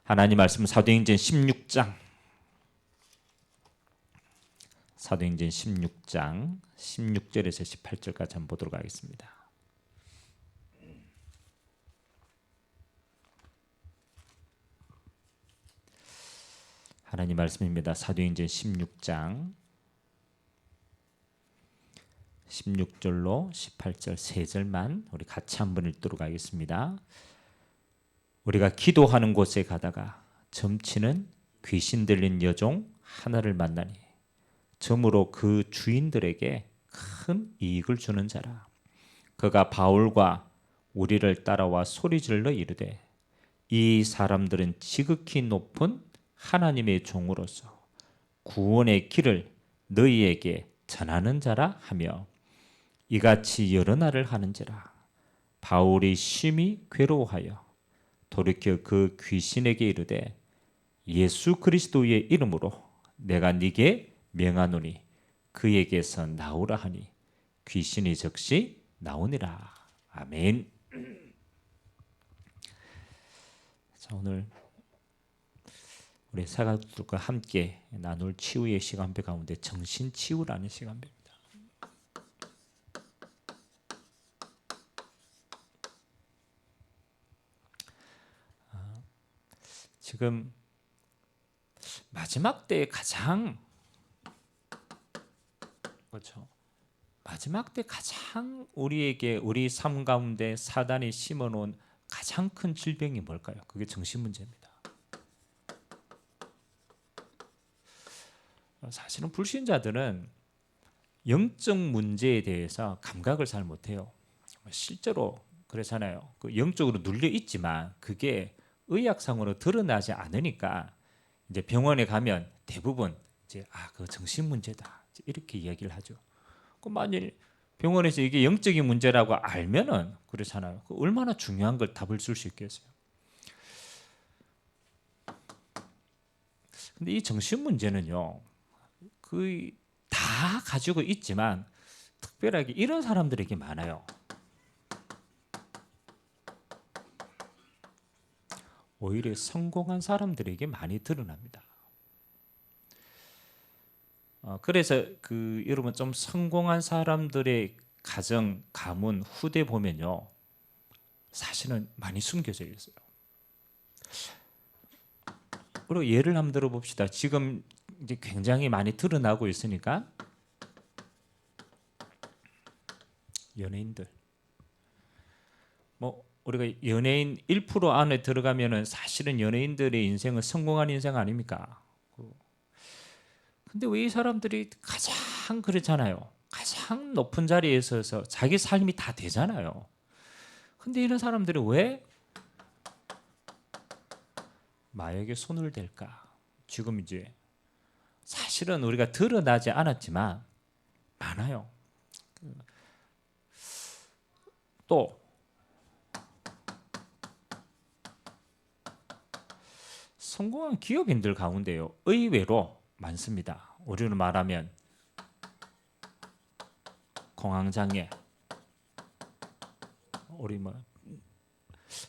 하나님 말씀 사도행전 16장 16절에서 18절까지 한번 보도록 하겠습니다. 하나님 말씀입니다. 사도행전 16장 16절로 18절 3절만 우리 같이 한번 읽도록 하겠습니다. 우리가 기도하는 곳에 가다가 점치는 귀신 들린 여종 하나를 만나니 점으로 그 주인들에게 큰 이익을 주는 자라. 그가 바울과 우리를 따라와 소리질러 이르되 이 사람들은 지극히 높은 하나님의 종으로서 구원의 길을 너희에게 전하는 자라 하며 이같이 여러 날을 하는지라. 바울이 심히 괴로워하여 돌이켜 그 귀신에게 이르되 예수 그리스도의 이름으로 내가 네게 명하노니 그에게서 나오라 하니 귀신이 즉시 나오니라. 아멘. 자, 오늘 우리 사가족들과 함께 나눌 치유의 시간배 가운데 정신치유라는 시간배입니다. 지금 마지막 때에 가장 그렇죠. 마지막 때 가장 우리에게 우리 삶 가운데 사단이 심어놓은 가장 큰 질병이 뭘까요? 그게 정신 문제입니다. 사실은 불신자들은 영적 문제에 대해서 감각을 잘 못해요. 실제로 그렇잖아요. 그 영적으로 눌려 있지만 그게 의학상으로 드러나지 않으니까 이제 병원에 가면 대부분 이제 그 정신 문제다 이렇게 이야기를 하죠. 그 만일 병원에서 이게 영적인 문제라고 알면은 그렇잖아요. 얼마나 중요한 걸 답을 줄 수 있겠어요. 근데 이 정신 문제는요, 거의 다 가지고 있지만 특별하게 이런 사람들에게 많아요. 오히려 성공한 사람들에게 많이 드러납니다. 그래서 여러분 좀 성공한 사람들의 가정, 가문, 후대 보면요, 사실은 많이 숨겨져 있어요. 그리고 예를 한번 들어봅시다. 지금 이제 굉장히 많이 드러나고 있으니까 연예인들, 우리가 연예인 1% 안에 들어가면은 사실은 연예인들의 인생은 성공한 인생 아닙니까? 근데 왜 이 사람들이 가장 그렇잖아요. 가장 높은 자리에 서서 자기 삶이 다 되잖아요. 근데 이런 사람들이 왜 마약에 손을 댈까? 지금 이제 사실은 우리가 드러나지 않았지만 많아요. 또 성공한 기업인들 가운데요, 의외로 많습니다. 우리로 말하면 공황장애, 우리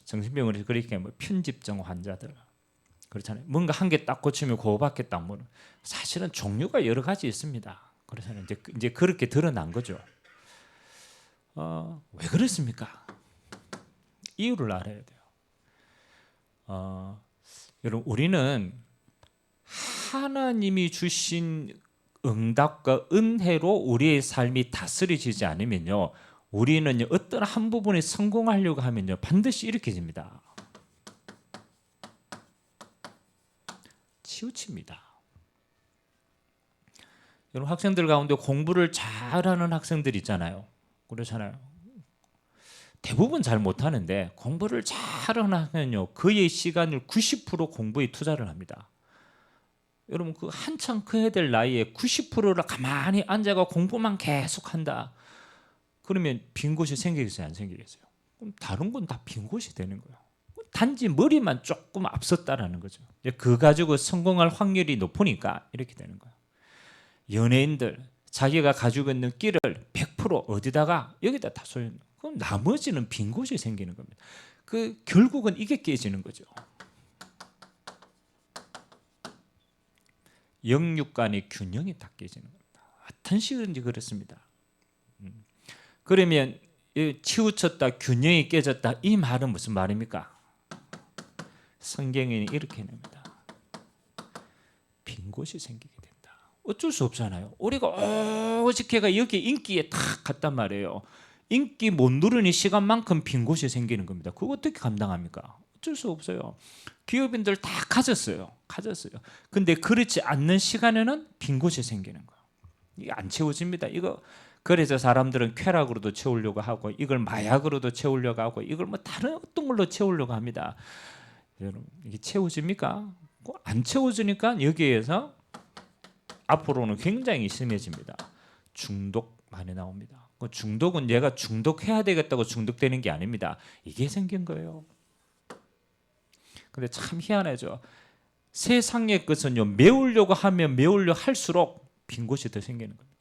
정신병원에서 그렇게 편집증 환자들 그렇잖아요. 뭔가 한 개 딱 고치면 그거밖에 딱 모르는. 사실은 종류가 여러 가지 있습니다. 그래서 이제 그렇게 드러난 거죠. 왜 그렇습니까? 이유를 알아야 돼요. 여러분, 우리는 하나님이 주신 응답과 은혜로 우리의 삶이 다스려지지 않으면요, 우리는 어떤 한 부분에 성공하려고 하면요 반드시 이렇게 됩니다. 치우칩니다. 여러분, 학생들 가운데 공부를 잘하는 학생들 있잖아요. 그렇잖아요. 대부분 잘 못하는데 공부를 잘하는 학생은요, 그의 시간을 90% 공부에 투자를 합니다. 여러분, 그 한창 커야 될 나이에 90%를 가만히 앉아가 공부만 계속한다. 그러면 빈 곳이 생기겠어요, 안 생기겠어요? 그럼 다른 건 다 빈 곳이 되는 거예요. 단지 머리만 조금 앞섰다라는 거죠. 그 가지고 성공할 확률이 높으니까 이렇게 되는 거예요. 연예인들 자기가 가지고 있는 끼를 100% 어디다가 여기다 다 소용. 그럼 나머지는 빈 곳이 생기는 겁니다. 결국은 이게 깨지는 거죠. 영육 간의 균형이 딱 깨지는 겁니다. 어떤 식이든지 그렇습니다. 그러면 치우쳤다, 균형이 깨졌다, 이 말은 무슨 말입니까? 성경에는 이렇게 냅니다. 빈 곳이 생기게 된다. 어쩔 수 없잖아요. 우리가 오직해가 여기 인기에 탁 갔단 말이에요. 인기 못 누르는 시간만큼 빈 곳이 생기는 겁니다. 그거 어떻게 감당합니까? 어쩔 수 없어요. 기업인들 다 가졌어요. 근데 그렇지 않는 시간에는 빈 곳이 생기는 거예요. 이게 안 채워집니다. 이거 그래서 사람들은 쾌락으로도 채우려고 하고, 이걸 마약으로도 채우려고 하고, 이걸 뭐 다른 어떤 걸로 채우려고 합니다. 여러분, 이게 채워집니까? 안 채워지니까 여기에서 앞으로는 굉장히 심해집니다. 중독 많이 나옵니다. 그 중독은 얘가 중독해야 되겠다고 중독되는 게 아닙니다. 이게 생긴 거예요. 근데 참 희한하죠. 세상의 것은요, 메우려고 하면 메우려 할수록 빈 곳이 더 생기는 겁니다.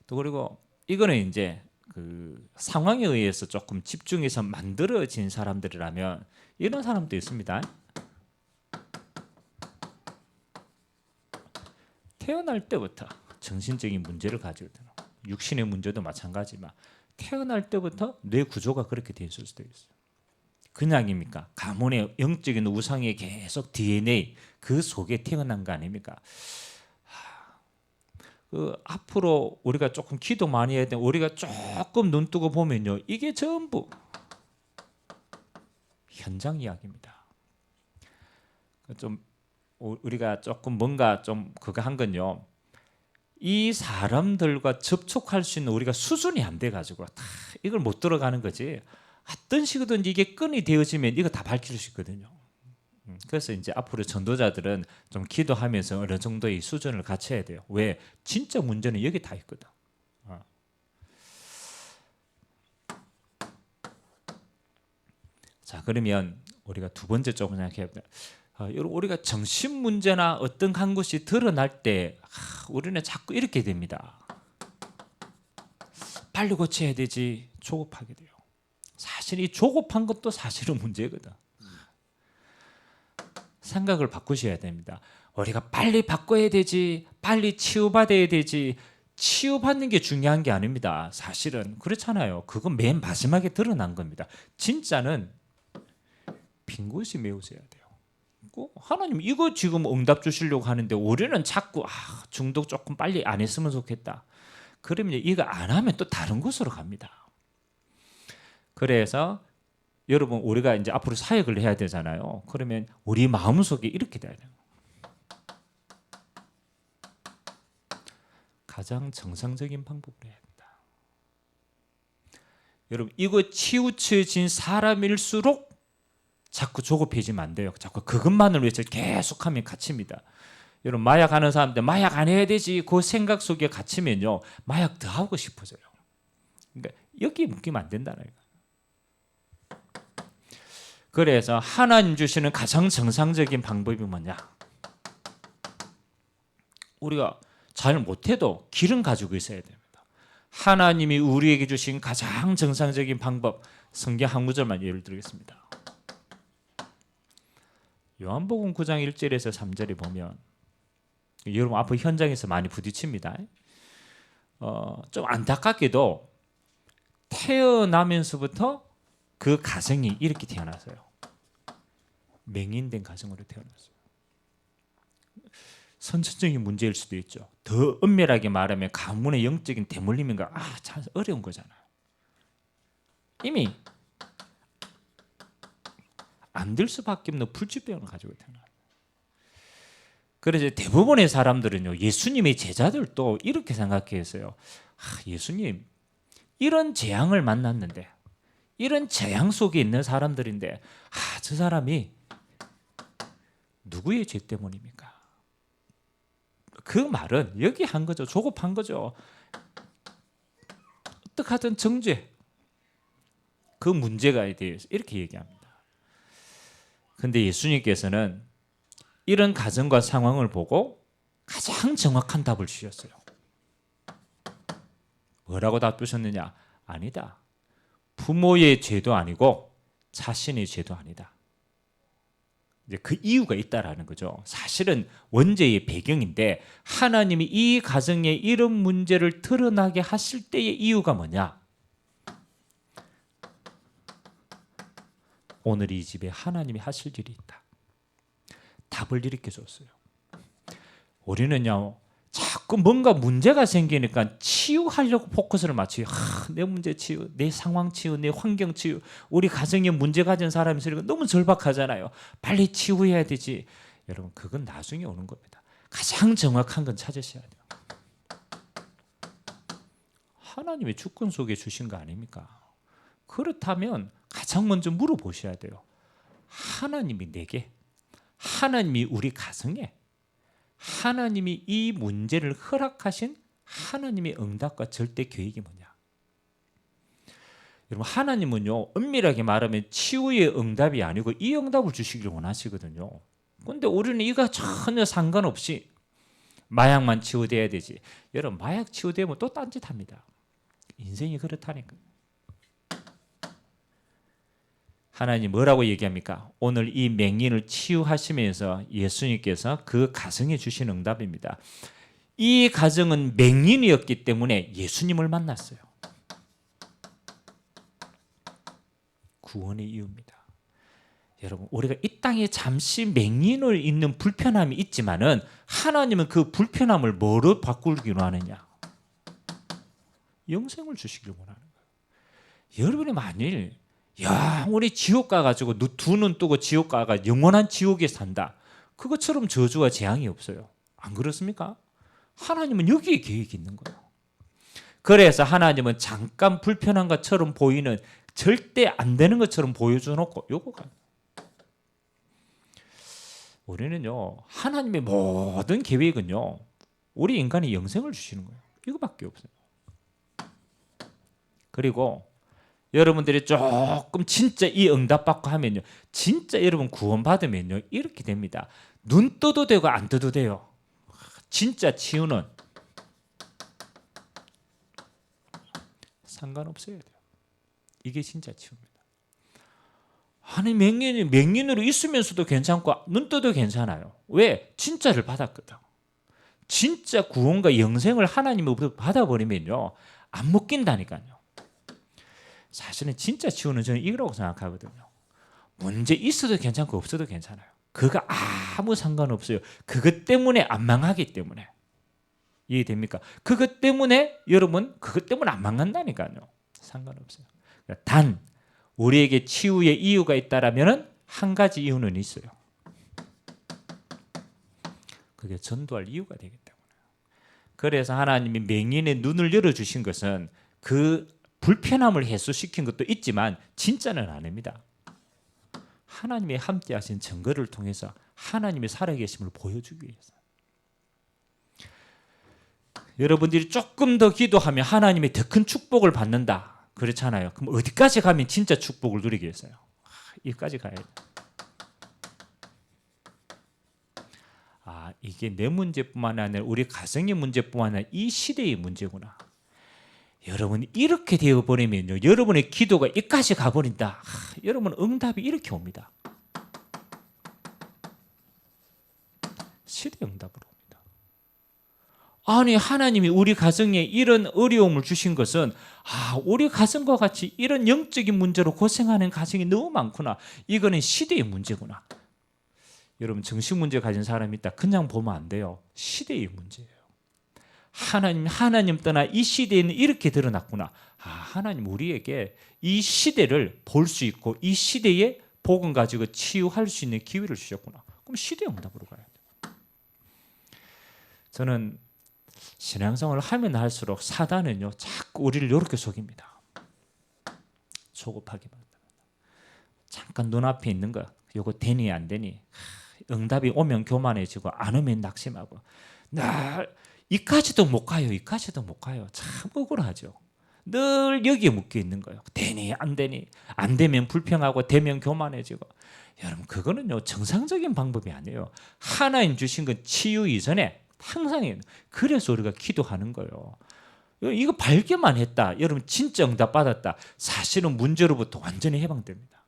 또 그리고 이거는 이제 그 상황에 의해서 조금 집중해서 만들어진 사람들이라면 이런 사람도 있습니다. 태어날 때부터 정신적인 문제를 가지고 있다. 육신의 문제도 마찬가지지만 태어날 때부터 뇌 구조가 그렇게 돼 있을 수도 있어요. 그냥입니까? 가문의 영적인 우상의 계속 DNA 그 속에 태어난 거 아닙니까? 그 앞으로 우리가 조금 기도 많이 해야 돼. 우리가 조금 눈 뜨고 보면요, 이게 전부 현장 이야기입니다. 좀 우리가 조금 뭔가 좀 그거 한 건요, 이 사람들과 접촉할 수 있는 우리가 수준이 안 돼 가지고 다 이걸 못 들어가는 거지. 어떤 식으로든지 이게 끈이 되어지면 이거 다 밝힐 수 있거든요. 그래서 이제 앞으로 전도자들은 좀 기도하면서 어느 정도의 수준을 갖춰야 돼요. 왜? 진짜 문제는 여기 다 있거든. 자, 그러면 우리가 두 번째 쪽을 생각해 봅니다. 우리가 정신 문제나 어떤 한 것이 드러날 때 우리는 자꾸 이렇게 됩니다. 빨리 고쳐야 되지, 조급하게 돼요. 사실 이 조급한 것도 사실은 문제거든. 생각을 바꾸셔야 됩니다. 우리가 빨리 바꿔야 되지, 빨리 치유받아야 되지, 치유받는 게 중요한 게 아닙니다. 사실은 그렇잖아요. 그건 맨 마지막에 드러난 겁니다. 진짜는 빈 곳이 메워져야 돼요. 하나님 이거 지금 응답 주시려고 하는데 우리는 자꾸 중독 조금 빨리 안 했으면 좋겠다. 그러면 이거 안 하면 또 다른 곳으로 갑니다. 그래서 여러분, 우리가 이제 앞으로 사역을 해야 되잖아요. 그러면 우리 마음속에 이렇게 돼야 돼요. 가장 정상적인 방법으로 해야 된다. 여러분, 이거 치우쳐진 사람일수록 자꾸 조급해지면 안 돼요. 자꾸 그것만을 위해서 계속하면 갇힙니다. 여러분, 마약하는 사람들 마약 안 해야 되지 그 생각 속에 갇히면요, 마약 더 하고 싶어져요. 그러니까 여기 묶이면 안 된다는 거예요. 그래서 하나님 주시는 가장 정상적인 방법이 뭐냐? 우리가 잘 못해도 길은 가지고 있어야 됩니다. 하나님이 우리에게 주신 가장 정상적인 방법, 성경 한 구절만 예를 들겠습니다. 요한복음 9장 1절에서 3절에 보면, 여러분 앞으로 현장에서 많이 부딪힙니다. 좀 안타깝게도 태어나면서부터 그 가정이 이렇게 태어났어요. 맹인된 가정으로 태어났어요. 선천적인 문제일 수도 있죠. 더 엄밀하게 말하면 가문의 영적인 대물림인가, 참 어려운 거잖아요. 이미 안 될 수밖에 없는 불치병을 가지고 태어나요. 그래서 대부분의 사람들은요, 예수님의 제자들도 이렇게 생각했어요. 예수님, 이런 재앙을 만났는데, 이런 재앙 속에 있는 사람들인데, 저 사람이 누구의 죄 때문입니까? 그 말은 여기 한 거죠. 조급한 거죠. 어떻게 하든 정죄, 그 문제가에 대해서 이렇게 얘기합니다. 근데 예수님께서는 이런 가정과 상황을 보고 가장 정확한 답을 주셨어요. 뭐라고 답 주셨느냐? 아니다. 부모의 죄도 아니고 자신의 죄도 아니다. 이제 그 이유가 있다라는 거죠. 사실은 원죄의 배경인데 하나님이 이 가정에 이런 문제를 드러나게 하실 때의 이유가 뭐냐? 오늘 이 집에 하나님이 하실 일이 있다. 답을 이렇게 줬어요. 우리는요, 자꾸 뭔가 문제가 생기니까 치유하려고 포커스를 맞춰요. 내 문제 치유, 내 상황 치유, 내 환경 치유. 우리 가정에 문제 가진 사람이 있으니까 너무 절박하잖아요. 빨리 치유해야 되지. 여러분, 그건 나중에 오는 겁니다. 가장 정확한 건 찾으셔야 돼요. 하나님의 주권 속에 주신 거 아닙니까? 그렇다면 가장 먼저 물어보셔야 돼요. 하나님이 내게, 하나님이 우리 가정에, 하나님이 이 문제를 허락하신 하나님의 응답과 절대 계획이 뭐냐? 여러분, 하나님은요, 엄밀하게 말하면 치유의 응답이 아니고 이 응답을 주시기를 원하시거든요. 그런데 우리는 이거 전혀 상관없이 마약만 치유돼야 되지. 여러분, 마약 치유되면 또 딴짓합니다. 인생이 그렇다니까. 하나님 뭐라고 얘기합니까? 오늘 이 맹인을 치유하시면서 예수님께서 그 가정에 주신 응답입니다. 이 가정은 맹인이었기 때문에 예수님을 만났어요. 구원의 이유입니다. 여러분, 우리가 이 땅에 잠시 맹인을 있는 불편함이 있지만은 하나님은 그 불편함을 뭐로 바꾸기로 하느냐? 영생을 주시기를 원하는 거예요. 여러분이 만일 영원히 지옥 가가지고 두 눈 뜨고 지옥 가가 영원한 지옥에 산다. 그것처럼 저주와 재앙이 없어요. 안 그렇습니까? 하나님은 여기에 계획이 있는 거예요. 그래서 하나님은 잠깐 불편한 것처럼 보이는, 절대 안 되는 것처럼 보여줘놓고 요거가. 우리는요, 하나님의 모든 계획은요, 우리 인간이 영생을 주시는 거예요. 이거밖에 없어요. 그리고 여러분들이 조금 진짜 이 응답 받고 하면요, 진짜 여러분 구원 받으면요, 이렇게 됩니다. 눈 떠도 되고 안 떠도 돼요. 진짜 치유는 상관없어야 돼요. 이게 진짜 치유입니다. 아니, 맹인으로 있으면서도 괜찮고 눈 떠도 괜찮아요. 왜? 진짜를 받았거든. 진짜 구원과 영생을 하나님으로부터 받아버리면요, 안 묶인다니까요. 사실은 진짜 치유는 저는 이거라고 생각하거든요. 문제 있어도 괜찮고 없어도 괜찮아요. 그거 아무 상관없어요. 그것 때문에 안 망하기 때문에. 이해됩니까? 그것 때문에 여러분, 그것 때문에 안 망한다니까요. 상관없어요. 단 우리에게 치유의 이유가 있다라면 한 가지 이유는 있어요. 그게 전도할 이유가 되기 때문에. 그래서 하나님이 맹인의 눈을 열어주신 것은 그 불편함을 해소시킨 것도 있지만 진짜는 아닙니다. 하나님이 함께 하신 증거를 통해서 하나님의 살아계심을 보여주기 위해서. 여러분들이 조금 더 기도하면 하나님의 더 큰 축복을 받는다. 그렇잖아요. 그럼 어디까지 가면 진짜 축복을 누리겠어요? 여기까지 가야 돼요. 이게 내 문제뿐만 아니라 우리 가정의 문제뿐만 아니라 이 시대의 문제구나. 여러분이 이렇게 되어버리면요, 여러분의 기도가 이까지 가버린다. 여러분 응답이 이렇게 옵니다. 시대 응답으로 옵니다. 아니, 하나님이 우리 가정에 이런 어려움을 주신 것은 우리 가정과 같이 이런 영적인 문제로 고생하는 가정이 너무 많구나. 이거는 시대의 문제구나. 여러분, 정신 문제 가진 사람이 있다. 그냥 보면 안 돼요. 시대의 문제예요. 하나님 떠나 이 시대에는 이렇게 드러났구나. 하나님 우리에게 이 시대를 볼 수 있고 이 시대에 복음 가지고 치유할 수 있는 기회를 주셨구나. 그럼 시대 응답으로 가야 돼요. 저는 신앙생활을 하면 할수록 사단은요, 자꾸 우리를 이렇게 속입니다. 조급하게 만듭니다. 잠깐 눈앞에 있는 거, 이거 되니 안 되니, 응답이 오면 교만해지고 안 오면 낙심하고, 이까지도 못 가요. 이까지도 못 가요. 참 억울하죠. 늘 여기에 묶여 있는 거예요. 되니 안 되니, 안 되면 불평하고 되면 교만해지고. 여러분, 그거는요, 정상적인 방법이 아니에요. 하나님 주신 건 치유 이전에 항상, 그래서 우리가 기도하는 거예요. 이거 발견만 했다. 여러분 진짜 응답 받았다. 사실은 문제로부터 완전히 해방됩니다.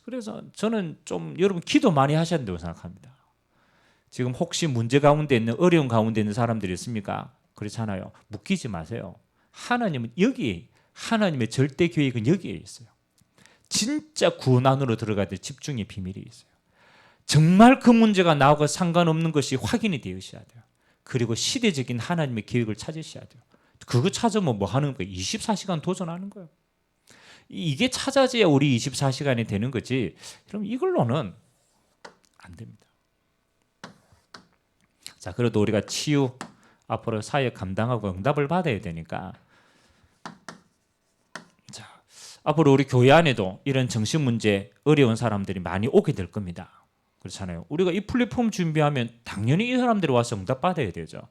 그래서 저는 좀 여러분 기도 많이 하셔야 된다고 생각합니다. 지금 혹시 문제 가운데 있는 어려운 가운데 있는 사람들이 있습니까? 그렇잖아요. 묶이지 마세요. 하나님은 여기 하나님의 절대 계획은 여기에 있어요. 진짜 구원 안으로 들어갈 때 집중의 비밀이 있어요. 정말 그 문제가 나하고 상관없는 것이 확인이 되어셔야 돼요. 그리고 시대적인 하나님의 계획을 찾으셔야 돼요. 그거 찾으면 뭐 하는 거예요? 24시간 도전하는 거예요. 이게 찾아져야 우리 24시간이 되는 거지. 그럼 이걸로는 안 됩니다. 자, 그래도 우리가 치유 앞으로 사역 감당하고 응답을 받아야 되니까, 자, 앞으로 우리 교회 안에도 이런 정신 문제 어려운 사람들이 많이 오게 될 겁니다. 그렇잖아요. 우리가 이 플랫폼 준비하면 당연히 이 사람들이 와서 응답 받아야 되죠.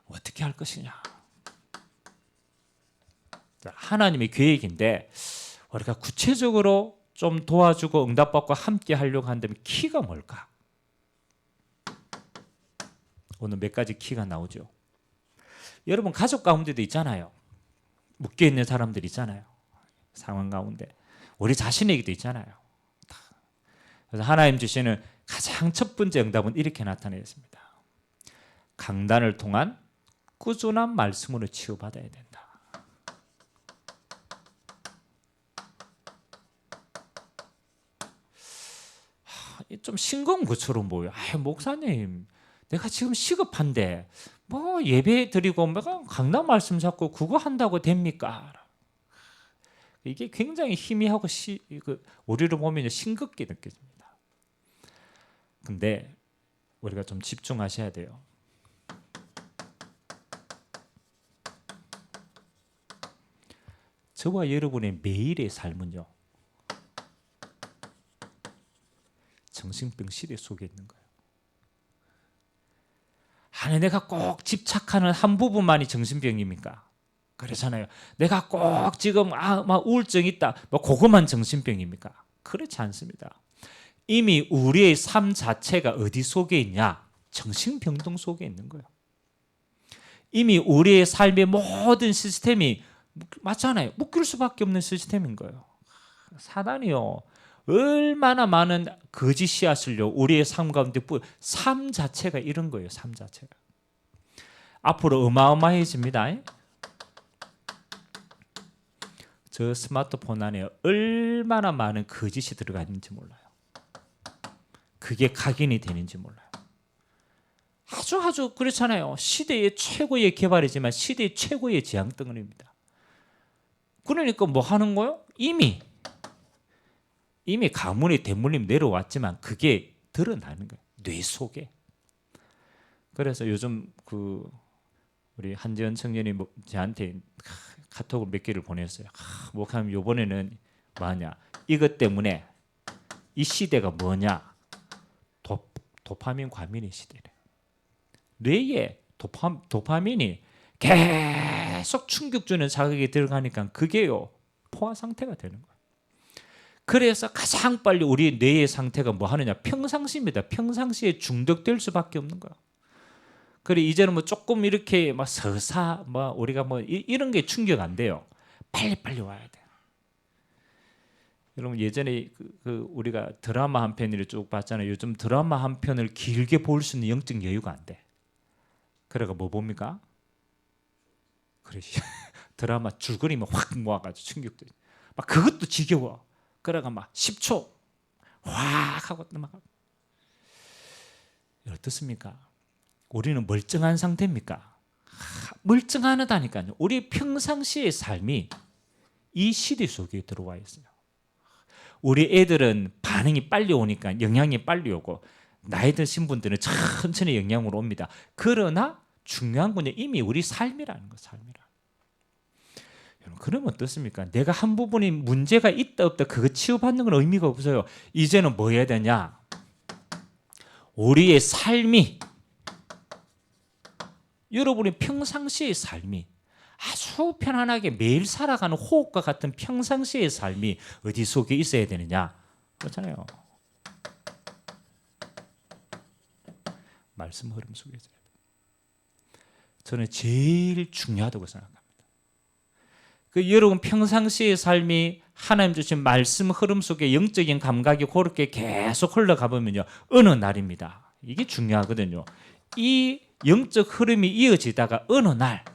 어떻게 할 것이냐? 자, 하나님의 계획인데 우리가 구체적으로 좀 도와주고 응답받고 함께 하려고 한다면 키가 뭘까? 오늘 몇 가지 키가 나오죠. 여러분 가족 가운데도 있잖아요. 묶여 있는 사람들 있잖아요. 상황 가운데 우리 자신에게도 있잖아요. 그래서 하나님 주시는 가장 첫 번째 응답은 이렇게 나타내습니다. 강단을 통한 꾸준한 말씀으로 치유받아야 된다. 좀 싱거운 것처럼 보여요. 목사님, 내가 지금 시급한데 뭐 예배 드리고 내가 강단 말씀 잡고 그거 한다고 됩니까? 이게 굉장히 희미하고 우리를 보면 싱겁게 느껴집니다. 근데 우리가 좀 집중하셔야 돼요. 저와 여러분의 매일의 삶은요, 정신병 시대 속에 있는 거예요. 아니, 내가 꼭 집착하는 한 부분만이 정신병입니까? 그렇잖아요. 내가 꼭 지금 막 우울증 있다, 뭐 그것만 정신병입니까? 그렇지 않습니다. 이미 우리의 삶 자체가 어디 속에 있냐? 정신병동 속에 있는 거예요. 이미 우리의 삶의 모든 시스템이 맞잖아요. 묶일 수밖에 없는 시스템인 거예요. 사단이요, 얼마나 많은 거짓 씨앗을요 우리의 삶 가운데 삶 자체가 이런 거예요. 삶 자체가 앞으로 어마어마해집니다. 저 스마트폰 안에 얼마나 많은 거짓이 들어가 있는지 몰라요. 그게 각인이 되는지 몰라요. 아주 그렇잖아요. 시대의 최고의 개발이지만 시대의 최고의 재앙덩어리입니다. 그러니까 뭐 하는 거예요? 이미 가문의 대물림 내려왔지만 그게 드러나는 거예요. 뇌 속에. 그래서 요즘 우리 한지연 청년이 저한테 카톡을 몇 개를 보냈어요. 목사님, 이번에는 뭐냐? 이것 때문에 이 시대가 뭐냐? 도파민 과민의 시대래. 뇌에 도파민이 계속 충격 주는 자극이 들어가니까 그게요 포화 상태가 되는 거예요. 그래서 가장 빨리 우리 뇌의 상태가 뭐 하느냐? 평상시입니다. 평상시에 중독될 수밖에 없는 거예요. 그래 이제는 뭐 조금 이렇게 막 서사 뭐 우리가 뭐 이런 게 충격 안 돼요. 빨리 와야 돼요. 여러분 예전에 우리가 드라마 한 편을 쭉 봤잖아요. 요즘 드라마 한 편을 길게 볼 수 있는 영적 여유가 안 돼. 그래가 뭐 봅니까? 그래 드라마 줄거리만 확 모아가지고 충격돼. 막 그것도 지겨워. 그래가 막 10초 확 하고 넘어가. 어떻습니까? 우리는 멀쩡한 상태입니까? 멀쩡하다니까요. 우리 평상시의 삶이 이 시대 속에 들어와 있어요. 우리 애들은 반응이 빨리 오니까 영향이 빨리 오고 나이 드신 분들은 천천히 영향으로 옵니다. 그러나 중요한 건 이미 우리 삶이라는 거, 삶이라. 여러분, 그러면 어떻습니까? 내가 한 부분이 문제가 있다 없다 그거 치유받는 건 의미가 없어요. 이제는 뭐 해야 되냐? 우리의 삶이 여러분의 평상시의 삶이 아주 편안하게 매일 살아가는 호흡과 같은 평상시의 삶이 어디 속에 있어야 되느냐? 그렇잖아요. 말씀 흐름 속에 있어야 돼요. 저는 제일 중요하다고 생각합니다. 여러분 평상시의 삶이 하나님 주신 말씀 흐름 속에 영적인 감각이 그렇게 계속 흘러가 보면요, 어느 날입니다. 이게 중요하거든요. 이 영적 흐름이 이어지다가 어느 날,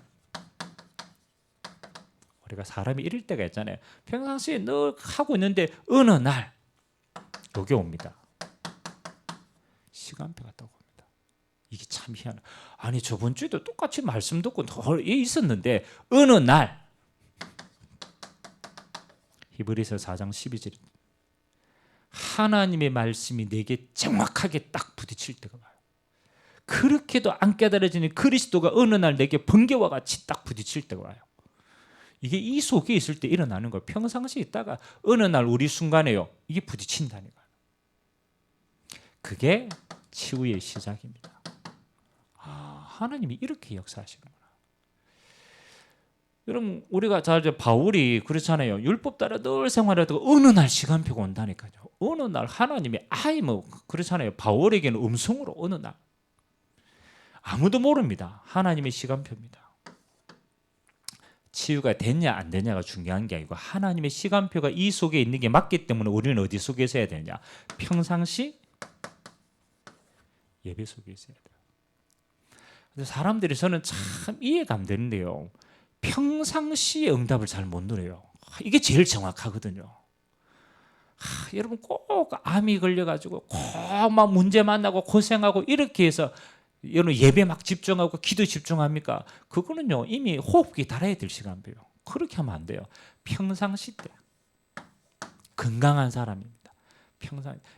우리가 사람이 이럴 때가 있잖아요. 평상시에 늘 하고 있는데 어느 날 여기 옵니다. 시간표가 떠 옵니다. 이게 참 희한해. 아니 저번 주에도 똑같이 말씀 듣고 더 있었는데 어느 날, 히브리서 4장 12절, 하나님의 말씀이 내게 정확하게 딱 부딪힐 때가 와요. 그렇게도 안 깨달아지는 그리스도가 어느 날 내게 번개와 같이 딱 부딪힐 때가 와요. 이게 이 속에 있을 때 일어나는 거예요. 평상시에 있다가 어느 날 우리 순간에요, 이게 부딪힌다니까요. 그게 치유의 시작입니다. 하나님이 이렇게 역사하시는구나. 여러분 우리가 잘 바울이 그렇잖아요. 율법 따라 늘 생활하다가 어느 날 시간표가 온다니까요. 어느 날 하나님이 아예 그렇잖아요. 바울에게는 음성으로 어느 날, 아무도 모릅니다. 하나님의 시간표입니다. 치유가 됐냐 안 되냐가 중요한 게 아니고 하나님의 시간표가 이 속에 있는 게 맞기 때문에 우리는 어디 속에서 해야 되냐? 평상시 예배 속에 있어야 돼요. 그래서 사람들이 저는 참 이해가 안 되는데요. 평상시에 응답을 잘 못 누려요. 이게 제일 정확하거든요. 여러분 꼭 암이 걸려가지고 꼭 막 문제 만나고 고생하고 이렇게 해서 여러분 예배 막 집중하고 기도 집중합니까? 그거는요 이미 호흡기 달아야 될 시간표요. 그렇게 하면 안 돼요. 평상시 때 건강한 사람입니다.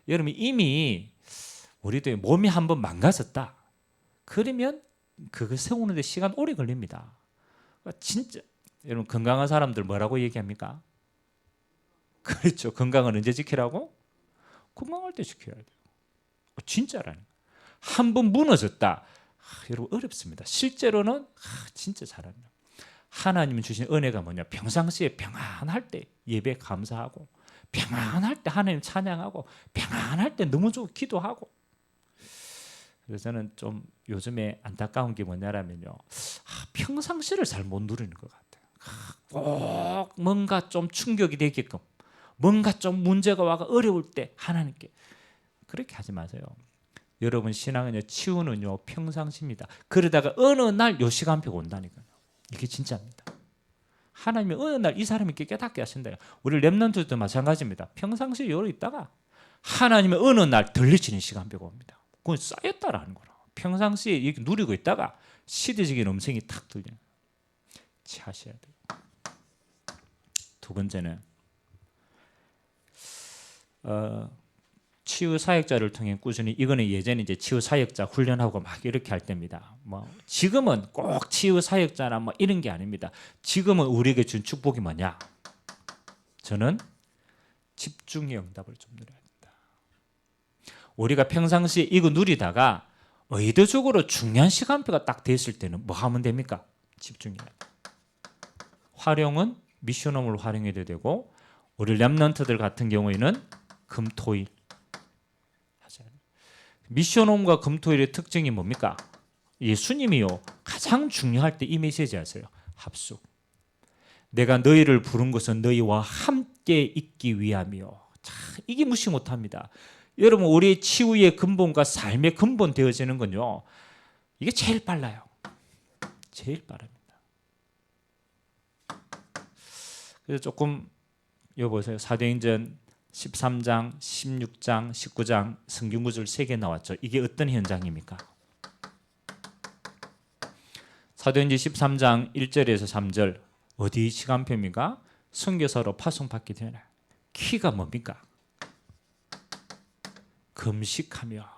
여러분 이미 우리도 몸이 한번 망가졌다. 그러면 그거 세우는데 시간 오래 걸립니다. 진짜 여러분 건강한 사람들 뭐라고 얘기합니까? 그렇죠. 건강을 언제 지키라고? 건강할 때 지켜야 돼요. 진짜라는. 한번 무너졌다. 여러분 어렵습니다. 실제로는 진짜 잘합니다. 하나님이 주신 은혜가 뭐냐? 평상시에 평안할 때 예배 감사하고, 평안할 때 하나님 찬양하고, 평안할 때 너무 좋고 기도하고. 그래서 저는 좀 요즘에 안타까운 게 뭐냐면요, 평상시를 잘 못 누리는 것 같아요. 꼭 뭔가 좀 충격이 되게끔, 뭔가 좀 문제가 와가 어려울 때 하나님께 그렇게 하지 마세요. 여러분 신앙은요, 치유는요 평상시입니다. 그러다가 어느 날 요 시간표가 온다니까요. 이게 진짜입니다. 하나님이 어느 날 이 사람이 깨닫게 하신다요. 우리 렘넌트도 마찬가지입니다. 평상시에 여러 있다가 하나님이 어느 날 들리치는 시간표가 옵니다. 그건 쌓였다라는 거라. 평상시에 이렇게 누리고 있다가 시대적인 음성이 탁 들리는. 하셔야 돼요. 두 번째는 치유 사역자를 통해 꾸준히, 이거는 예전에 이제 치유 사역자 훈련하고 막 이렇게 할 때입니다. 지금은 꼭 치유 사역자나 이런 게 아닙니다. 지금은 우리에게 준 축복이 뭐냐? 저는 집중의 응답을 좀 누려야 된다. 우리가 평상시에 이거 누리다가 의도적으로 중요한 시간표가 딱 됐을 때는 뭐 하면 됩니까? 집중해야 돼. 활용은 미션홈을 활용해도 되고, 우리 렘넌트들 같은 경우에는 금토일. 미션홈과 금토일의 특징이 뭡니까? 예수님이요 가장 중요할 때 이 메시지 하세요. 합숙. 내가 너희를 부른 것은 너희와 함께 있기 위함이요. 이게 무시 못합니다. 여러분 우리의 치유의 근본과 삶의 근본 되어지는 건요, 이게 제일 빨라요. 제일 빠릅니다. 그래서 조금 여보세요. 사도행전 13장, 16장, 19장 성경 구절 3개 나왔죠. 이게 어떤 현장입니까? 사도행전 13장 1절에서 3절 어디 시간표입니까? 선교사로 파송받게 되나요? 키가 뭡니까? 금식하며.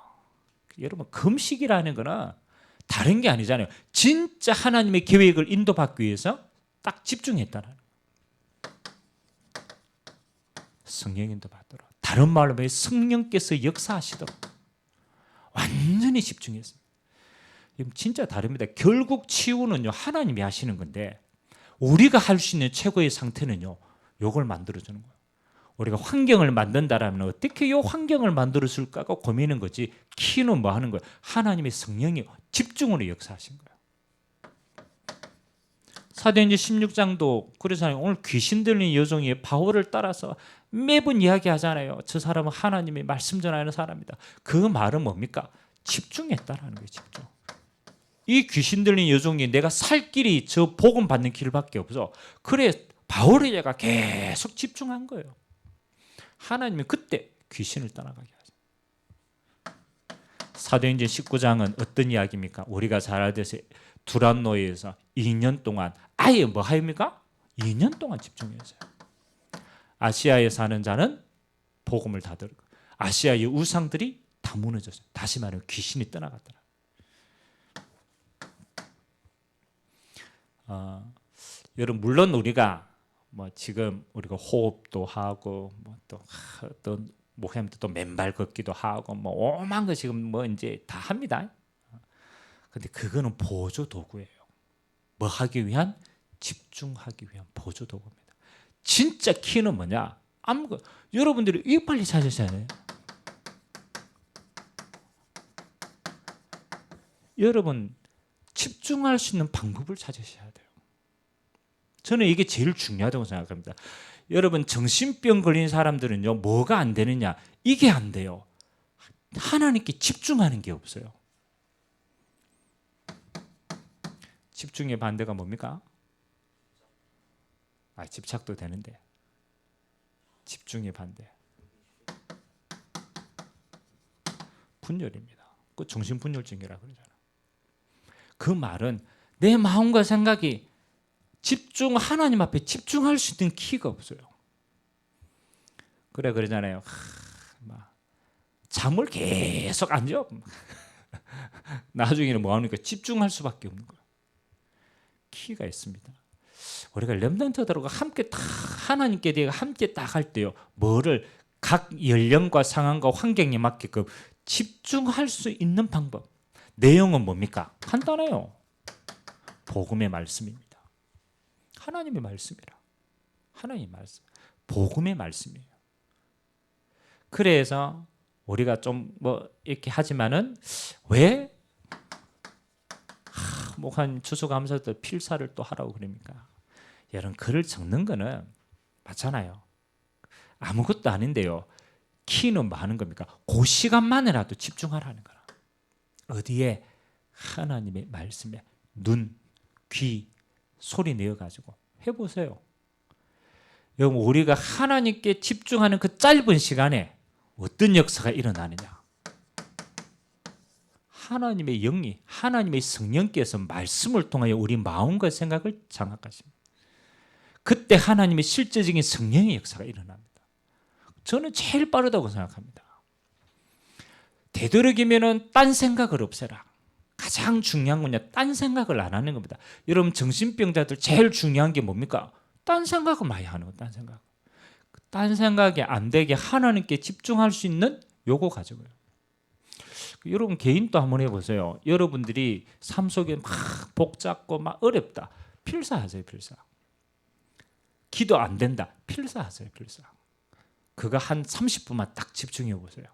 여러분 금식이라는 거는 다른 게 아니잖아요. 진짜 하나님의 계획을 인도받기 위해서 딱 집중했다는 거예요. 성령 인도받도록, 다른 말로 하면 성령께서 역사하시도록 완전히 집중했습니다. 진짜 다릅니다. 결국 치유는요 하나님이 하시는 건데, 우리가 할 수 있는 최고의 상태는요 요걸 만들어주는 거예요. 우리가 환경을 만든다라면 어떻게 이 환경을 만들었을까가 고민인 거지, 키는 뭐 하는 거예요? 하나님의 성령이 집중으로 역사하신 거예요. 사도행전 16장도 그러잖아요. 오늘 귀신 들린 여종이 바울을 따라서 매번 이야기하잖아요. 저 사람은 하나님의 말씀 전하는 사람이다. 그 말은 뭡니까? 집중했다라는 거예요. 집중. 이 귀신 들린 여종이 내가 살 길이 저 복음 받는 길밖에 없어. 그래 바울의 얘가 계속 집중한 거예요. 하나님이 그때 귀신을 떠나가게 하죠. 사도행전 19장은 어떤 이야기입니까? 우리가 잘 알듯이 두란노에서 2년 동안 아예 뭐 합니까? 2년 동안 집중했어요. 아시아에 사는 자는 복음을 다 들고 아시아의 우상들이 다 무너졌어요. 다시 말하면 귀신이 떠나갔더라. 여러분 물론 우리가 뭐 지금 우리가 호흡도 하고 뭐 또 목사님도 또 맨발 걷기도 하고 뭐 오만 거 지금 뭐 이제 다 합니다. 근데 그거는 보조 도구예요. 뭐 하기 위한? 집중하기 위한 보조 도구입니다. 진짜 키는 뭐냐? 아무것도 여러분들이 이거 빨리 찾으셔야 돼요. 여러분 집중할 수 있는 방법을 찾으셔야 돼요. 저는 이게 제일 중요하다고 생각합니다. 여러분 정신병 걸린 사람들은요 뭐가 안 되느냐? 이게 안 돼요. 하나님께 집중하는 게 없어요. 집중의 반대가 뭡니까? 집착도 되는데 집중의 반대 분열입니다. 그 정신분열증이라 그러잖아요. 그 말은 내 마음과 생각이 하나님 앞에 집중할 수 있는 키가 없어요. 그래 그러잖아요. 잠을 계속 안 자. 나중에는 뭐 하니까 집중할 수밖에 없는 거예요. 키가 있습니다. 우리가 렘넌트들과 함께 다 하나님께 대해 함께 딱 할 때요. 뭐를 각 연령과 상황과 환경에 맞게끔 집중할 수 있는 방법. 내용은 뭡니까? 간단해요. 복음의 말씀입니다. 하나님의 말씀이라. 하나님의 말씀. 복음의 말씀이에요. 그래서 우리가 좀 뭐 이렇게 하지만은 왜 목한 추수감사도 필사를 또 하라고 그럽니까? 여러분 글을 적는 거는 맞잖아요. 아무것도 아닌데요. 키는 많은 겁니까? 그 시간만이라도 집중하라는 거라. 어디에? 하나님의 말씀에 눈, 귀, 소리 내어가지고 해보세요. 여러분 우리가 하나님께 집중하는 그 짧은 시간에 어떤 역사가 일어나느냐? 하나님의 영이 하나님의 성령께서 말씀을 통하여 우리 마음과 생각을 장악하십니다. 그때 하나님의 실제적인 성령의 역사가 일어납니다. 저는 제일 빠르다고 생각합니다. 되도록이면은 딴 생각을 없애라. 가장 중요한 건요. 딴 생각을 안 하는 겁니다. 여러분 정신병자들 제일 중요한 게 뭡니까? 딴 생각을 많이 하는 거예요. 딴 생각. 딴 생각이 안 되게 하나님께 집중할 수 있는 요거 가져고요. 여러분 개인도 한번 해보세요. 여러분들이 삶 속에 막 복잡고 막 어렵다. 필사하세요. 필사. 기도 안 된다. 필사하세요. 필사. 그거 한 30분만 딱 집중해 보세요.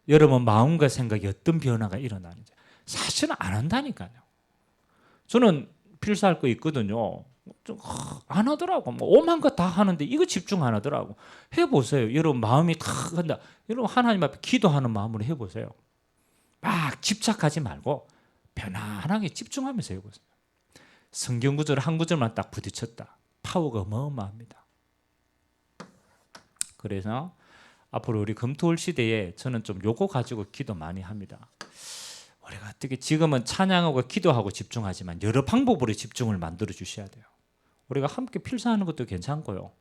여러분 마음과 생각이 어떤 변화가 일어나는지. 사실은 안 한다니까요. 저는 필사할 거 있거든요. 안 하더라고. 뭐 오만 거 다 하는데 이거 집중 안 하더라고. 해보세요. 여러분 마음이 탁 한다. 여러분 하나님 앞에 기도하는 마음으로 해보세요. 막 집착하지 말고 편안하게 집중하면서 해보세요. 성경 구절 한 구절만 딱 부딪혔다. 파워가 어마어마합니다. 그래서 앞으로 우리 금토일 시대에 저는 좀 요거 가지고 기도 많이 합니다. 우리가 어떻게 지금은 찬양하고 기도하고 집중하지만 여러 방법으로 집중을 만들어 주셔야 돼요. 우리가 함께 필사하는 것도 괜찮고요.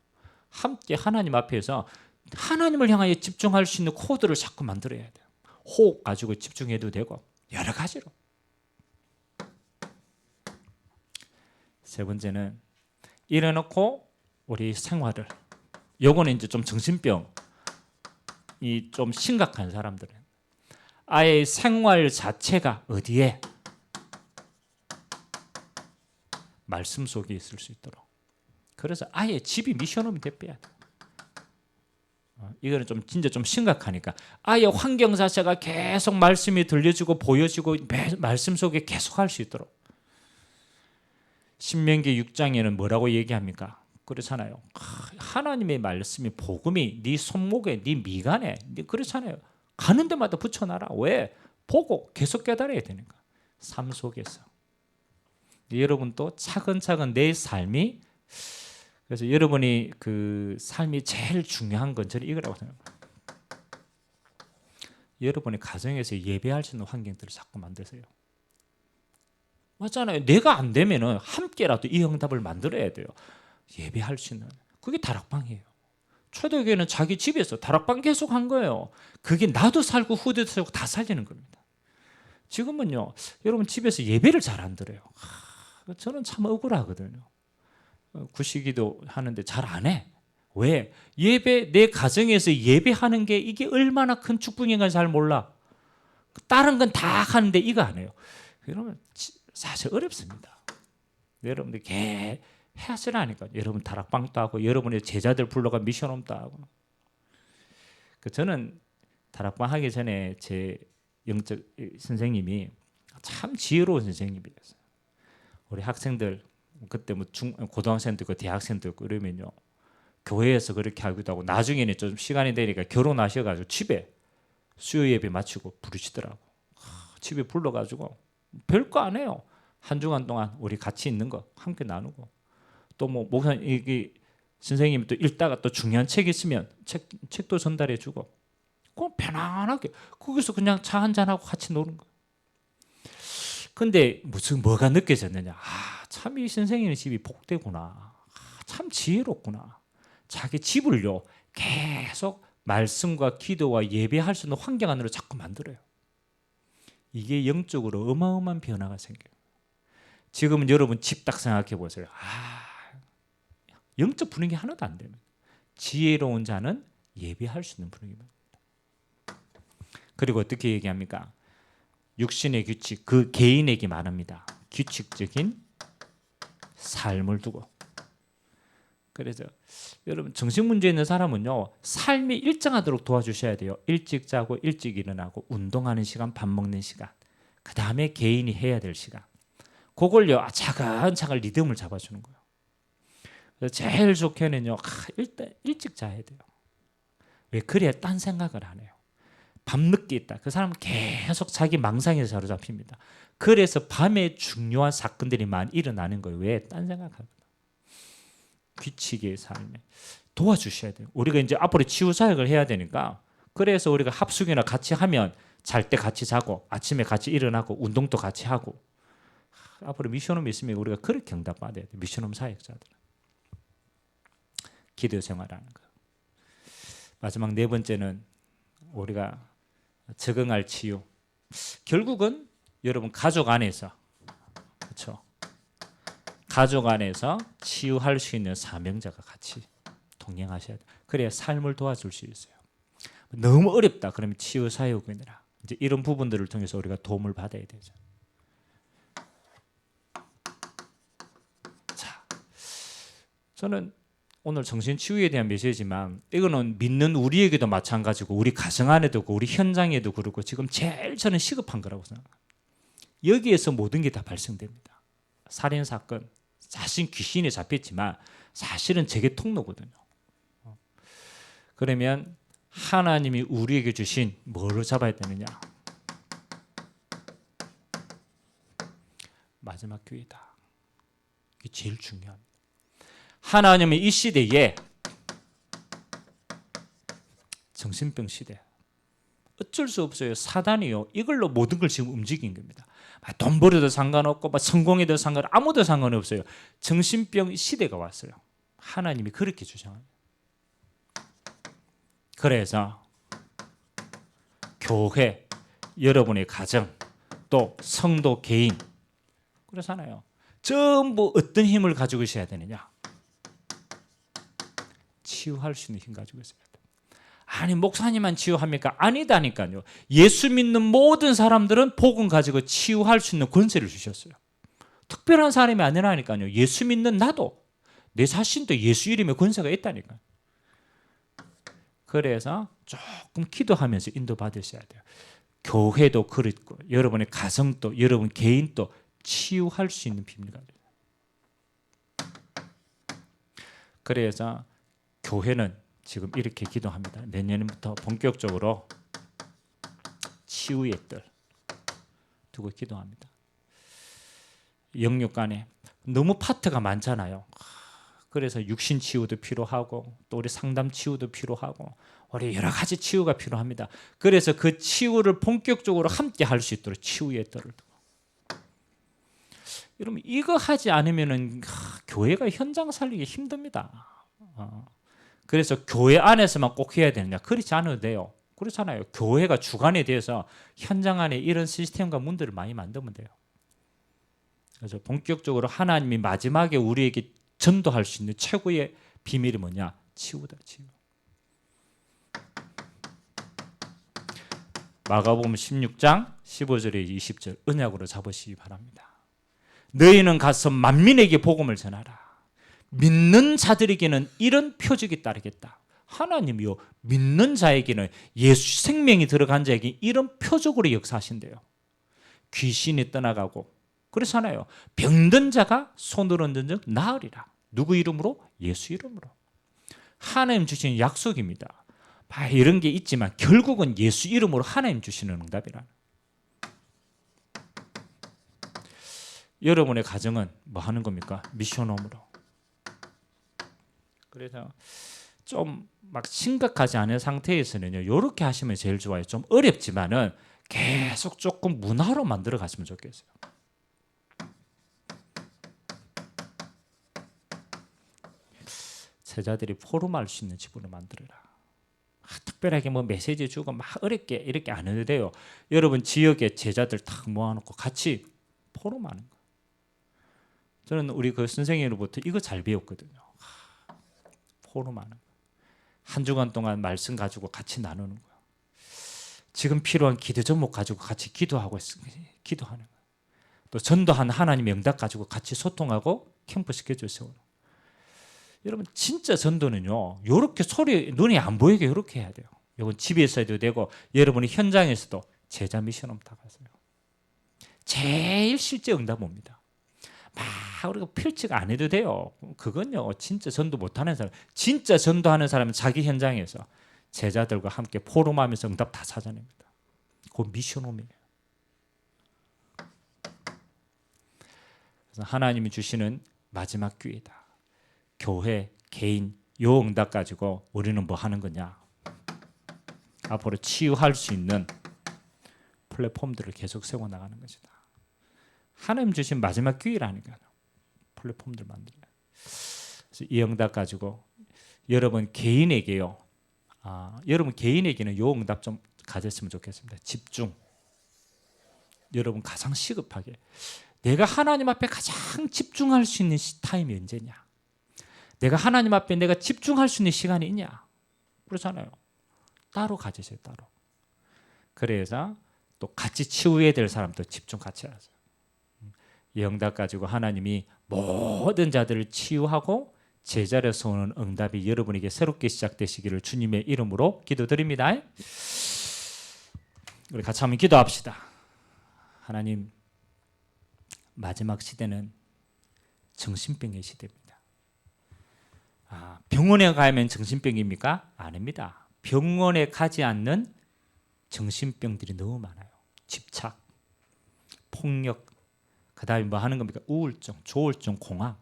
함께 하나님 앞에서 하나님을 향하여 집중할 수 있는 코드를 자꾸 만들어야 돼요. 호흡 가지고 집중해도 되고 여러 가지로. 세 번째는 일어놓고 우리 생활을 요거는 이제 좀 정신병이 좀 심각한 사람들은 아예 생활 자체가 어디에? 말씀 속에 있을 수 있도록. 그래서 아예 집이 미션홈이 돼빼야 돼. 이거는 좀 진짜 좀 심각하니까 아예 환경 자체가 계속 말씀이 들려지고 보여지고 말씀 속에 계속 할 수 있도록. 신명기 6장에는 뭐라고 얘기합니까? 그렇잖아요. 하나님의 말씀이 복음이 네 손목에 네 미간에 그렇잖아요. 가는 데마다 붙여놔라. 왜? 보고 계속 깨달아야 되니까. 삶 속에서. 여러분 또 차근차근 내 삶이 그래서 여러분이 그 삶이 제일 중요한 건 저는 이거라고 생각합니다. 여러분의 가정에서 예배할 수 있는 환경들을 자꾸 만드세요. 맞잖아요. 내가 안 되면은 함께라도 이 응답을 만들어야 돼요. 예배할 수 있는 그게 다락방이에요. 초대교회는 자기 집에서 다락방 계속 한 거예요. 그게 나도 살고 후대도 살고 다 살리는 겁니다. 지금은요, 여러분 집에서 예배를 잘 안 드려요. 저는 참 억울하거든요. 구시기도 하는데 잘 안 해. 왜? 예배 내 가정에서 예배하는 게 이게 얼마나 큰 축복인가 잘 몰라. 다른 건 다 하는데 이거 안 해요. 그러면 사실 어렵습니다. 여러분들 해하시라니까. 여러분 다락방도 하고 여러분의 제자들 불러가 미션홈도 하고. 저는 다락방 하기 전에 제 영적 선생님이 참 지혜로운 선생님이었어요. 우리 학생들 그때 뭐 고등학생도 있고 대학생도 있고 이러면요 교회에서 그렇게 하기도 하고 나중에는 좀 시간이 되니까 결혼하셔가지고 집에 수요 예배 마치고 부르시더라고. 집에 불러가지고 별거 안 해요. 한 주간 동안 우리 같이 있는 거 함께 나누고 또 뭐 목사님 이 선생님이 또 읽다가 또 중요한 책 있으면 책도 전달해주고 그럼 편안하게 거기서 그냥 차 한잔하고 같이 노는 거예요. 근데 뭐가 느껴졌느냐. 참 이 선생님 집이 복되구나. 참 지혜롭구나. 자기 집을요 계속 말씀과 기도와 예배할 수 있는 환경 안으로 자꾸 만들어요. 이게 영적으로 어마어마한 변화가 생겨요. 지금은 여러분 집 딱 생각해 보세요. 영적 분위기 하나도 안 됩니다. 지혜로운 자는 예배할 수 있는 분위기입니다. 그리고 어떻게 얘기합니까? 육신의 규칙, 그 개인에게 말합니다. 규칙적인 삶을 두고. 그래서 여러분 정신 문제 있는 사람은요 삶이 일정하도록 도와주셔야 돼요. 일찍 자고 일찍 일어나고 운동하는 시간, 밥 먹는 시간, 그 다음에 개인이 해야 될 시간. 그걸요 차근차근 리듬을 잡아주는 거예요. 그래서 제일 좋게는요 일단 일찍 자야 돼요. 왜? 그래야 딴 생각을 안 해요. 밤늦게 있다. 그 사람은 계속 자기 망상에 사로잡힙니다. 그래서 밤에 중요한 사건들이 많이 일어나는 거예요. 왜? 딴 생각합니다. 규칙의 삶에 도와주셔야 돼요. 우리가 이제 앞으로 치유 사역을 해야 되니까 그래서 우리가 합숙이나 같이 하면 잘 때 같이 자고 아침에 같이 일어나고 운동도 같이 하고 앞으로 미션홈 있으면 우리가 그렇게 응답받아야 돼요. 미션홈 사역자들은. 기도 생활하는 거. 마지막 네 번째는 우리가 적응할 치유. 결국은 여러분 가족 안에서 그렇죠. 가족 안에서 치유할 수 있는 사명자가 같이 동행하셔야 돼요. 그래야 삶을 도와줄 수 있어요. 너무 어렵다 그러면 치유 사역이나 이제 이런 부분들을 통해서 우리가 도움을 받아야 되죠. 자, 저는 오늘 정신치유에 대한 메시지지만 이거는 믿는 우리에게도 마찬가지고 우리 가정 안에도 그렇고 우리 현장에도 그렇고 지금 제일 저는 시급한 거라고 생각합니다. 여기에서 모든 게 다 발생됩니다. 살인사건, 자신 귀신에 잡혔지만 사실은 제게 통로거든요. 그러면 하나님이 우리에게 주신 뭐를 잡아야 되느냐? 마지막 교회다. 이게 제일 중요합니다. 하나님은 이 시대에 정신병 시대 어쩔 수 없어요. 사단이요 이걸로 모든 걸 지금 움직인 겁니다. 돈 벌어도 상관없고 성공해도 아무도 상관없어요. 정신병 시대가 왔어요. 하나님이 그렇게 주장합니다. 그래서 교회, 여러분의 가정, 또 성도 개인 그렇잖아요. 전부 어떤 힘을 가지고 있어야 되느냐? 치유할 수 있는 힘 가지고 있어야 돼요. 아니 목사님만 치유합니까? 아니다니까요. 예수 믿는 모든 사람들은 복음 가지고 치유할 수 있는 권세를 주셨어요. 특별한 사람이 아니라니까요. 예수 믿는 나도 내 자신도 예수 이름의 권세가 있다니까요. 그래서 조금 기도하면서 인도받으셔야 돼요. 교회도 그렇고 여러분의 가정도 여러분 개인도 치유할 수 있는 비밀 가지고 그래서 교회는 지금 이렇게 기도합니다. 내년부터 본격적으로 치유의 뜰 두고 기도합니다. 영육간에 너무 파트가 많잖아요. 그래서 육신 치유도 필요하고 또 우리 상담 치유도 필요하고 우리 여러 가지 치유가 필요합니다. 그래서 그 치유를 본격적으로 함께 할 수 있도록 치유의 뜰을 두고. 여러분 이거 하지 않으면은 교회가 현장 살리기 힘듭니다. 그래서 교회 안에서만 꼭 해야 되느냐? 그렇지 않아도 돼요. 그렇잖아요. 교회가 주관에 대해서 현장 안에 이런 시스템과 문들을 많이 만들면 돼요. 그래서 본격적으로 하나님이 마지막에 우리에게 전도할 수 있는 최고의 비밀이 뭐냐? 치유다, 치유. 마가복음 16장 15절에 20절 언약으로 잡으시기 바랍니다. 너희는 가서 만민에게 복음을 전하라. 믿는 자들에게는 이런 표적이 따르겠다. 하나님이요 믿는 자에게는 예수 생명이 들어간 자에게 이런 표적으로 역사하신대요. 귀신이 떠나가고 그렇잖아요. 병든 자가 손을 얹은 즉 나으리라. 누구 이름으로? 예수 이름으로. 하나님 주시는 약속입니다. 이런 게 있지만 결국은 예수 이름으로 하나님 주시는 응답이라는. 여러분의 가정은 뭐 하는 겁니까? 미션홈으로. 그래서 좀 막 심각하지 않은 상태에서는요, 이렇게 하시면 제일 좋아요. 좀 어렵지만은 계속 조금 문화로 만들어 갔으면 좋겠어요. 제자들이 포럼할 수 있는 집으로 만들어라. 특별하게 뭐 메시지 주고 막 어렵게 이렇게 안 해도 돼요. 여러분 지역에 제자들 딱 모아놓고 같이 포럼하는 거. 저는 우리 그 선생님으로부터 이거 잘 배웠거든요. 포럼하는 거. 한 주간 동안 말씀 가지고 같이 나누는 거예요. 지금 필요한 기도 제목 가지고 같이 기도하고 기도하는 거예요. 또 전도한 하나님의 응답 가지고 같이 소통하고 캠프 스케줄 세우는 거예요. 여러분 진짜 전도는요. 이렇게 소리 눈에 안 보이게 이렇게 해야 돼요. 이건 집에서 해도 되고 여러분이 현장에서도 제자 미션홈 다 가세요. 제일 실제 응답 옵니다. 막 우리가 필치가 안 해도 돼요. 그건요 진짜 전도 못하는 사람, 진짜 전도하는 사람은 자기 현장에서 제자들과 함께 포럼하면서 응답 다 찾아냅니다. 그 미션홈이에요. 그래서 하나님이 주시는 마지막 기회다. 교회, 개인 요 응답 가지고 우리는 뭐 하는 거냐? 앞으로 치유할 수 있는 플랫폼들을 계속 세워나가는 것이다. 하나님 주신 마지막 기회라니까요. 플랫폼들 만들어요. 그래서 이 응답 가지고 여러분 개인에게요. 여러분 개인에게는 요 응답 좀 가졌으면 좋겠습니다. 집중. 여러분 가장 시급하게 내가 하나님 앞에 가장 집중할 수 있는 타임이 언제냐? 내가 하나님 앞에 내가 집중할 수 있는 시간이 있냐? 그렇잖아요. 따로 가지세요. 따로. 그래서 또 같이 치유해야 될 사람도 집중 같이 하세요. 이 응답 가지고 하나님이 모든 자들을 치유하고 제자리에서 오는 응답이 여러분에게 새롭게 시작되시기를 주님의 이름으로 기도드립니다. 우리 같이 한번 기도합시다. 하나님, 마지막 시대는 정신병의 시대입니다. 병원에 가면 정신병입니까? 아닙니다. 병원에 가지 않는 정신병들이 너무 많아요. 집착, 폭력, 그 다음에 뭐 하는 겁니까? 우울증, 조울증, 공황,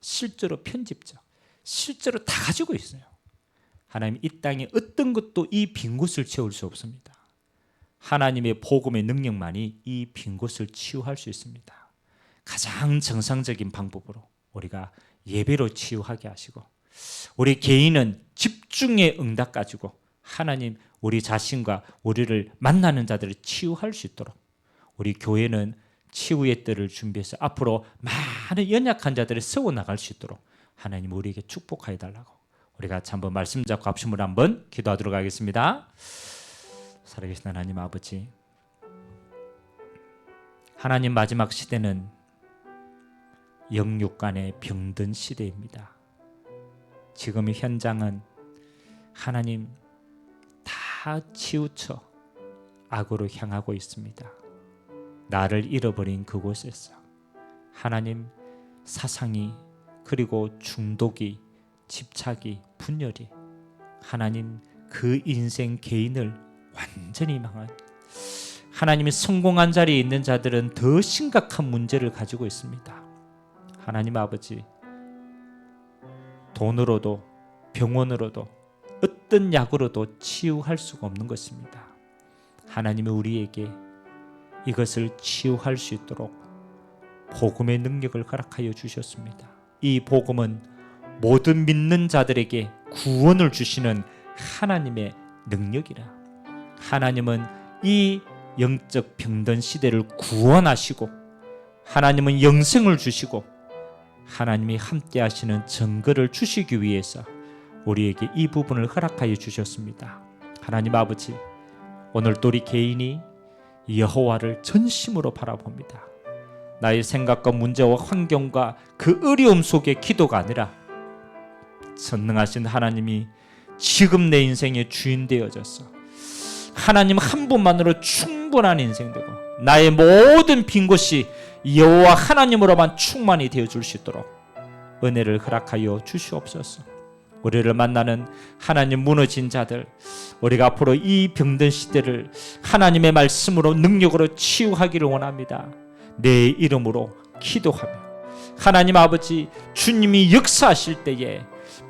실제로 편집증, 실제로 다 가지고 있어요. 하나님 이 땅에 어떤 것도 이 빈 곳을 채울 수 없습니다. 하나님의 복음의 능력만이 이 빈 곳을 치유할 수 있습니다. 가장 정상적인 방법으로 우리가 예배로 치유하게 하시고 우리 개인은 집중의 응답 가지고 하나님 우리 자신과 우리를 만나는 자들을 치유할 수 있도록 우리 교회는 치유의 때를 준비해서 앞으로 많은 연약한 자들을 세워나갈 수 있도록 하나님 우리에게 축복하여 달라고 우리가 같이 한번 말씀 잡고 합심으로 한번 기도하도록 하겠습니다. 살아계신 하나님 아버지, 하나님 마지막 시대는 영육간의 병든 시대입니다. 지금의 현장은 하나님 다 치우쳐 악으로 향하고 있습니다. 나를 잃어버린 그곳에서 하나님 사상이 그리고 중독이 집착이, 분열이 하나님 그 인생 개인을 완전히 망한, 하나님이 성공한 자리에 있는 자들은 더 심각한 문제를 가지고 있습니다. 하나님 아버지, 돈으로도 병원으로도 어떤 약으로도 치유할 수가 없는 것입니다. 하나님이 우리에게 이것을 치유할 수 있도록 복음의 능력을 허락하여 주셨습니다. 이 복음은 모든 믿는 자들에게 구원을 주시는 하나님의 능력이라. 하나님은 이 영적 병든 시대를 구원하시고, 하나님은 영생을 주시고, 하나님이 함께 하시는 증거를 주시기 위해서 우리에게 이 부분을 허락하여 주셨습니다. 하나님 아버지, 오늘도 우리 개인이 여호와를 전심으로 바라봅니다. 나의 생각과 문제와 환경과 그 어려움 속의 기도가 아니라 전능하신 하나님이 지금 내 인생의 주인 되어져서 하나님 한 분만으로 충분한 인생 되고 나의 모든 빈 곳이 여호와 하나님으로만 충만이 되어줄 수 있도록 은혜를 허락하여 주시옵소서. 우리를 만나는 하나님 무너진 자들, 우리가 앞으로 이 병든 시대를 하나님의 말씀으로 능력으로 치유하기를 원합니다. 내 이름으로 기도하며 하나님 아버지, 주님이 역사하실 때에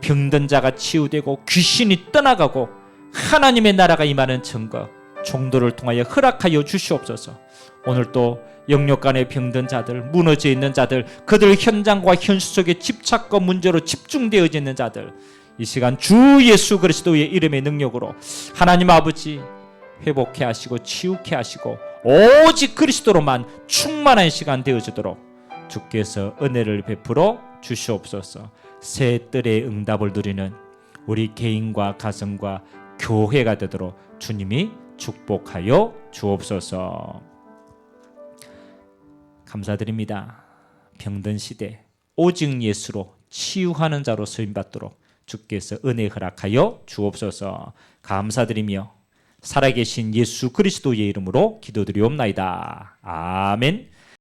병든 자가 치유되고 귀신이 떠나가고 하나님의 나라가 임하는 증거 종도를 통하여 허락하여 주시옵소서. 오늘도 영역 간의 병든 자들, 무너져 있는 자들, 그들 현장과 현실 속에 집착과 문제로 집중되어져 있는 자들, 이 시간 주 예수 그리스도의 이름의 능력으로 하나님 아버지 회복해 하시고 치유케 하시고 오직 그리스도로만 충만한 시간 되어지도록 주께서 은혜를 베풀어 주시옵소서. 새 뜰의 응답을 누리는 우리 개인과 가정과 교회가 되도록 주님이 축복하여 주옵소서. 감사드립니다. 병든 시대 오직 예수로 치유하는 자로 쓰임받도록 주께서 은혜 허락하여 주옵소서. 감사드리며 살아계신 예수 그리스도의 이름으로 기도드리옵나이다. 아멘.